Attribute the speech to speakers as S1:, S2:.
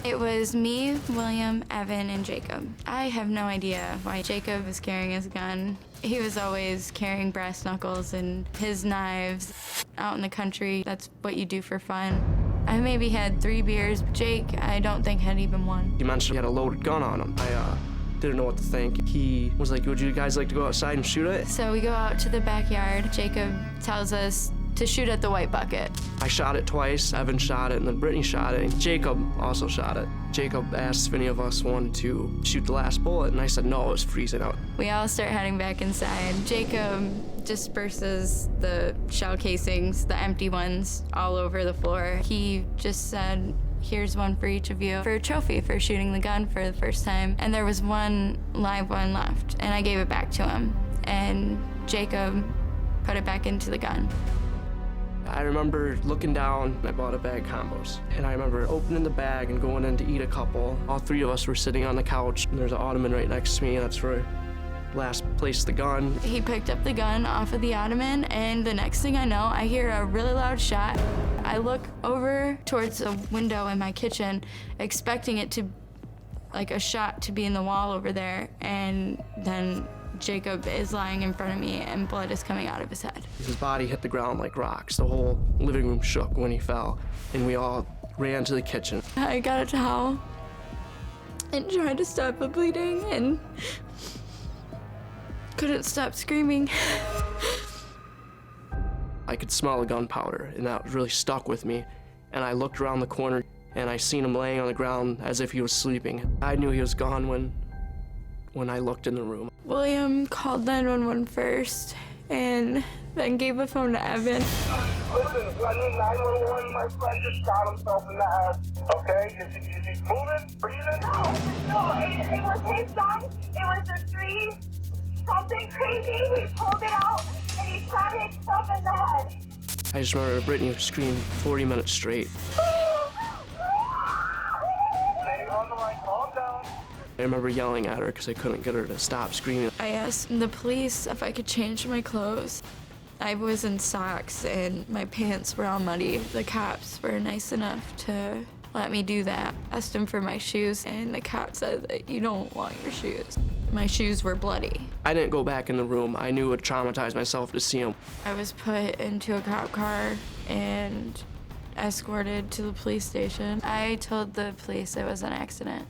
S1: It was me, William, Evan, and Jacob. I have no idea why Jacob was carrying his gun. He was always carrying brass knuckles and his knives. Out in the country, that's what you do for fun. I maybe had 3 beers. Jake, I don't think had even one.
S2: He mentioned he had a loaded gun on him. I didn't know what to think. He was like, would you guys like to go outside and shoot it?
S1: So we go out to the backyard. Jacob tells us to shoot at the white bucket.
S2: I shot it twice, Evan shot it, and then Brittany shot it, and Jacob also shot it. Jacob asked if any of us wanted to shoot the last bullet, and I said no, it was freezing out.
S1: We all start heading back inside. Jacob disperses the shell casings, the empty ones, all over the floor. He just said, here's one for each of you for a trophy for shooting the gun for the first time. And there was one live one left, and I gave it back to him. And Jacob put it back into the gun.
S2: I remember looking down, I bought a bag of combos. And I remember opening the bag and going in to eat a couple. All 3 of us were sitting on the couch, and there's an ottoman right next to me, and that's where I last placed the gun.
S1: He picked up the gun off of the ottoman, and the next thing I know, I hear a really loud shot. I look over towards the window in my kitchen, expecting it to, like a shot to be in the wall over there, and then Jacob is lying in front of me and blood is coming out of his head.
S2: His body hit the ground like rocks. The whole living room shook when he fell, and we all ran to the kitchen.
S1: I got a towel and tried to stop the bleeding and couldn't stop screaming.
S2: I could smell the gunpowder, and that really stuck with me. And I looked around the corner, and I seen him laying on the ground as if he was sleeping. I knew he was gone when I looked in the room.
S1: William called 911 first and then gave the phone to Evan.
S3: Listen, I need 911. My friend just shot himself in the head. Okay, is he moving? Breathing?
S4: No, it was his gun. It was a 3 something crazy. He pulled it out and he shot himself in the head.
S2: I just remember Brittany screamed 40 minutes straight.
S3: Stay on the line, calm down.
S2: I remember yelling at her because I couldn't get her to stop screaming.
S1: I asked the police if I could change my clothes. I was in socks and my pants were all muddy. The cops were nice enough to let me do that. I asked them for my shoes and the cop said that you don't want your shoes. My shoes were bloody.
S2: I didn't go back in the room. I knew it would traumatize myself to see him.
S1: I was put into a cop car and escorted to the police station. I told the police it was an accident.